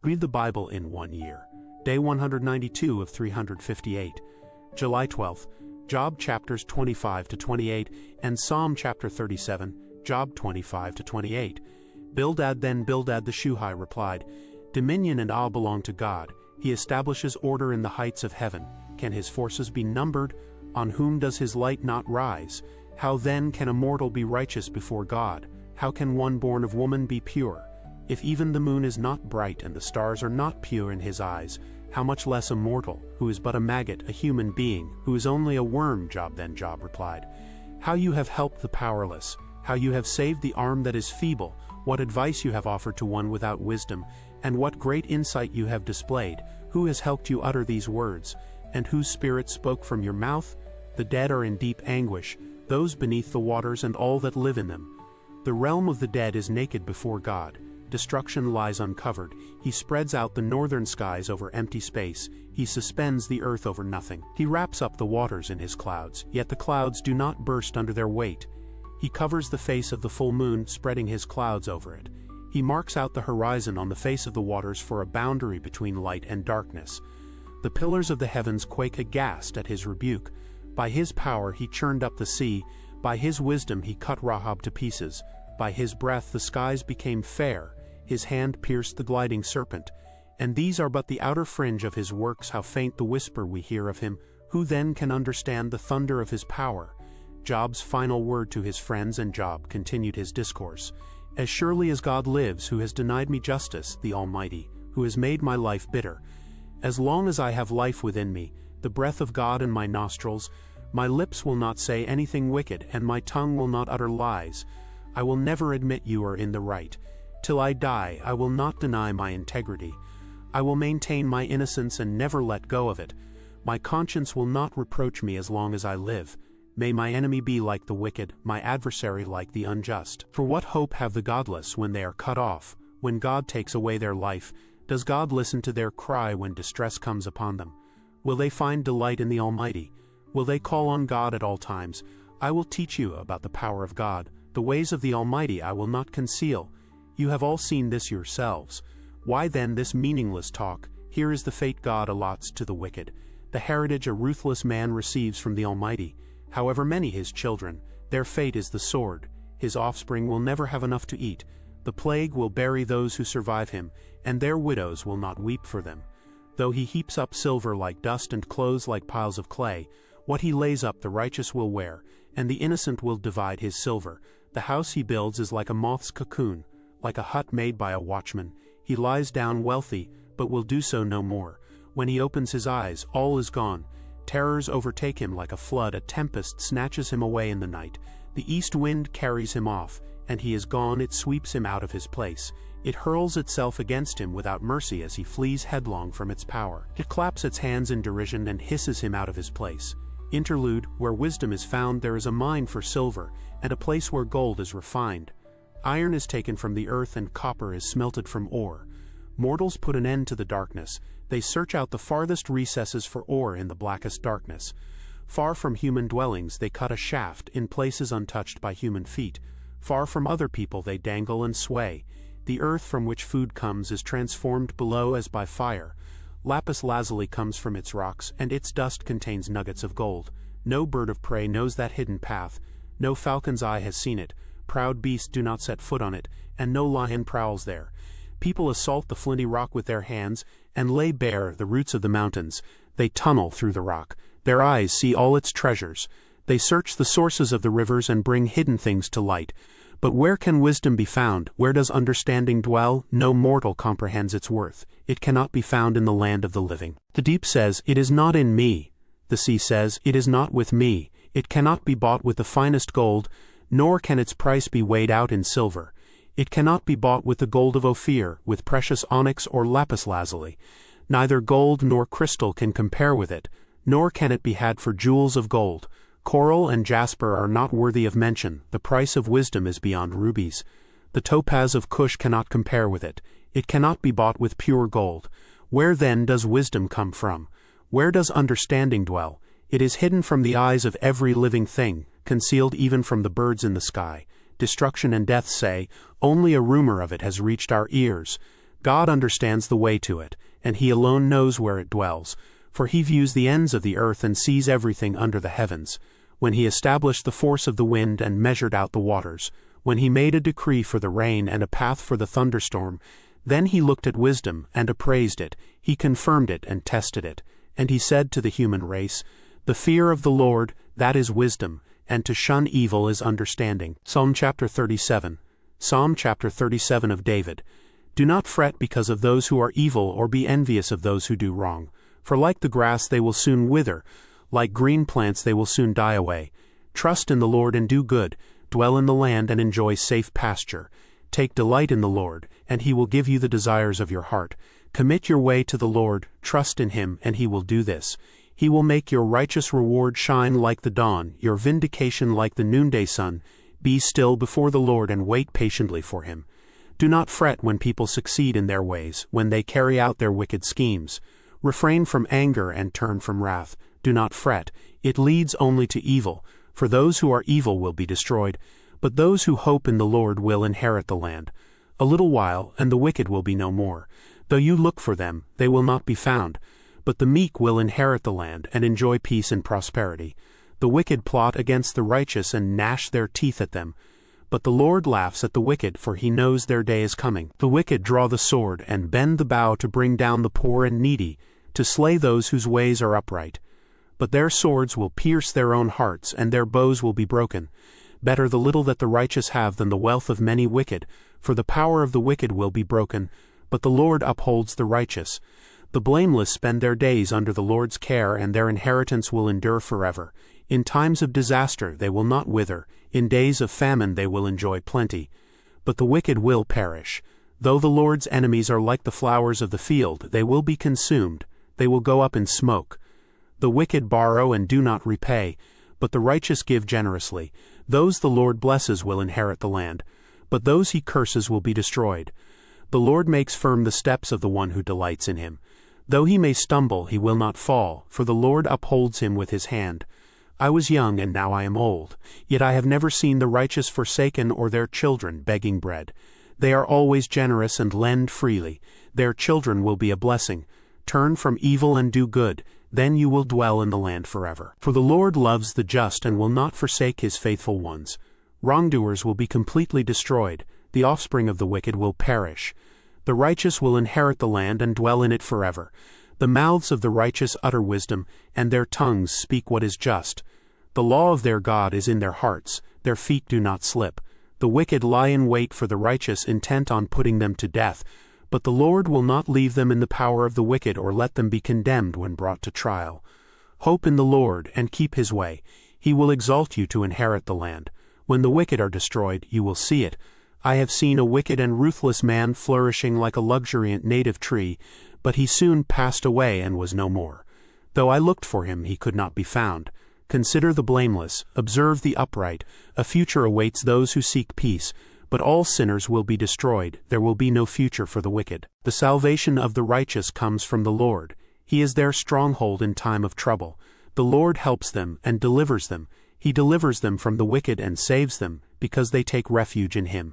Read the Bible in 1 year. Day 192 of 358. July 12th. Job chapters 25 to 28 and Psalm chapter 37, Job 25 to 28. Then Bildad the Shuhite replied, Dominion and awe belong to God. He establishes order in the heights of heaven. Can his forces be numbered? On whom does his light not rise? How then can a mortal be righteous before God? How can one born of woman be pure? If even the moon is not bright and the stars are not pure in his eyes, how much less a mortal, who is but a maggot, a human being, who is only a worm? Job replied, How you have helped the powerless, how you have saved the arm that is feeble, what advice you have offered to one without wisdom, and what great insight you have displayed. Who has helped you utter these words, and whose spirit spoke from your mouth? The dead are in deep anguish, those beneath the waters and all that live in them. The realm of the dead is naked before God. Destruction lies uncovered. He spreads out the northern skies over empty space. He suspends the earth over nothing. He wraps up the waters in his clouds, yet the clouds do not burst under their weight. He covers the face of the full moon, spreading his clouds over it. He marks out the horizon on the face of the waters for a boundary between light and darkness. The pillars of the heavens quake aghast at his rebuke. By his power he churned up the sea. By his wisdom he cut Rahab to pieces. By his breath the skies became fair. His hand pierced the gliding serpent. And these are but the outer fringe of his works. How faint the whisper we hear of him. Who then can understand the thunder of his power? Job's final word to his friends, and Job continued his discourse. As surely as God lives, who has denied me justice, the Almighty, who has made my life bitter. As long as I have life within me, the breath of God in my nostrils, my lips will not say anything wicked, and my tongue will not utter lies. I will never admit you are in the right. Till I die, I will not deny my integrity. I will maintain my innocence and never let go of it. My conscience will not reproach me as long as I live. May my enemy be like the wicked, my adversary like the unjust. For what hope have the godless when they are cut off, when God takes away their life? Does God listen to their cry when distress comes upon them? Will they find delight in the Almighty? Will they call on God at all times? I will teach you about the power of God. The ways of the Almighty I will not conceal. You have all seen this yourselves. Why then this meaningless talk? Here is the fate God allots to the wicked, the heritage a ruthless man receives from the Almighty. However many his children, their fate is the sword. His offspring will never have enough to eat. The plague will bury those who survive him, and their widows will not weep for them. Though he heaps up silver like dust and clothes like piles of clay, what he lays up the righteous will wear, and the innocent will divide his silver. The house he builds is like a moth's cocoon, like a hut made by a watchman. He lies down wealthy, but will do so no more. When he opens his eyes, all is gone. Terrors overtake him like a flood. A tempest snatches him away in the night. The east wind carries him off, and he is gone. It sweeps him out of his place. It hurls itself against him without mercy as he flees headlong from its power. It claps its hands in derision and hisses him out of his place. Interlude, where wisdom is found, there is a mine for silver, and a place where gold is refined. Iron is taken from the earth and copper is smelted from ore. Mortals put an end to the darkness. They search out the farthest recesses for ore in the blackest darkness. Far from human dwellings they cut a shaft in places untouched by human feet. Far from other people they dangle and sway. The earth from which food comes is transformed below as by fire. Lapis lazuli comes from its rocks, and its dust contains nuggets of gold. No bird of prey knows that hidden path. No falcon's eye has seen it. Proud beasts do not set foot on it, and no lion prowls there. People assault the flinty rock with their hands, and lay bare the roots of the mountains. They tunnel through the rock. Their eyes see all its treasures. They search the sources of the rivers and bring hidden things to light. But where can wisdom be found? Where does understanding dwell? No mortal comprehends its worth. It cannot be found in the land of the living. The deep says, "It is not in me." The sea says, "It is not with me." It cannot be bought with the finest gold, nor can its price be weighed out in silver. It cannot be bought with the gold of Ophir, with precious onyx or lapis lazuli. Neither gold nor crystal can compare with it, nor can it be had for jewels of gold. Coral and jasper are not worthy of mention. The price of wisdom is beyond rubies. The topaz of Cush cannot compare with it. It cannot be bought with pure gold. Where then does wisdom come from? Where does understanding dwell? It is hidden from the eyes of every living thing, concealed even from the birds in the sky. Destruction and death say, only a rumor of it has reached our ears. God understands the way to it, and he alone knows where it dwells, for he views the ends of the earth and sees everything under the heavens. When he established the force of the wind and measured out the waters, when he made a decree for the rain and a path for the thunderstorm, then he looked at wisdom and appraised it, he confirmed it and tested it. And he said to the human race, "The fear of the Lord, that is wisdom, and to shun evil is understanding." Psalm chapter 37. Psalm chapter 37 of David. Do not fret because of those who are evil, or be envious of those who do wrong. For like the grass they will soon wither, like green plants they will soon die away. Trust in the Lord and do good, dwell in the land and enjoy safe pasture. Take delight in the Lord, and he will give you the desires of your heart. Commit your way to the Lord, trust in him, and he will do this. He will make your righteous reward shine like the dawn, your vindication like the noonday sun. Be still before the Lord and wait patiently for him. Do not fret when people succeed in their ways, when they carry out their wicked schemes. Refrain from anger and turn from wrath. Do not fret, it leads only to evil, for those who are evil will be destroyed, but those who hope in the Lord will inherit the land. A little while, and the wicked will be no more. Though you look for them, they will not be found. But the meek will inherit the land and enjoy peace and prosperity. The wicked plot against the righteous and gnash their teeth at them. But the Lord laughs at the wicked, for he knows their day is coming. The wicked draw the sword and bend the bow to bring down the poor and needy, to slay those whose ways are upright. But their swords will pierce their own hearts, and their bows will be broken. Better the little that the righteous have than the wealth of many wicked, for the power of the wicked will be broken, but the Lord upholds the righteous. The blameless spend their days under the Lord's care, and their inheritance will endure forever. In times of disaster they will not wither, in days of famine they will enjoy plenty. But the wicked will perish. Though the Lord's enemies are like the flowers of the field, they will be consumed, they will go up in smoke. The wicked borrow and do not repay, but the righteous give generously. Those the Lord blesses will inherit the land, but those he curses will be destroyed. The Lord makes firm the steps of the one who delights in him. Though he may stumble, he will not fall, for the Lord upholds him with his hand. I was young, and now I am old, yet I have never seen the righteous forsaken or their children begging bread. They are always generous and lend freely. Their children will be a blessing. Turn from evil and do good, then you will dwell in the land forever. For the Lord loves the just and will not forsake his faithful ones. Wrongdoers will be completely destroyed. The offspring of the wicked will perish. The righteous will inherit the land and dwell in it forever. The mouths of the righteous utter wisdom, and their tongues speak what is just. The law of their God is in their hearts, their feet do not slip. The wicked lie in wait for the righteous, intent on putting them to death. But the Lord will not leave them in the power of the wicked, or let them be condemned when brought to trial. Hope in the Lord, and keep his way. He will exalt you to inherit the land. When the wicked are destroyed, you will see it. I have seen a wicked and ruthless man flourishing like a luxuriant native tree, but he soon passed away and was no more. Though I looked for him, he could not be found. Consider the blameless, observe the upright. A future awaits those who seek peace, but all sinners will be destroyed. There will be no future for the wicked. The salvation of the righteous comes from the Lord. He is their stronghold in time of trouble. The Lord helps them and delivers them. He delivers them from the wicked and saves them, because they take refuge in him.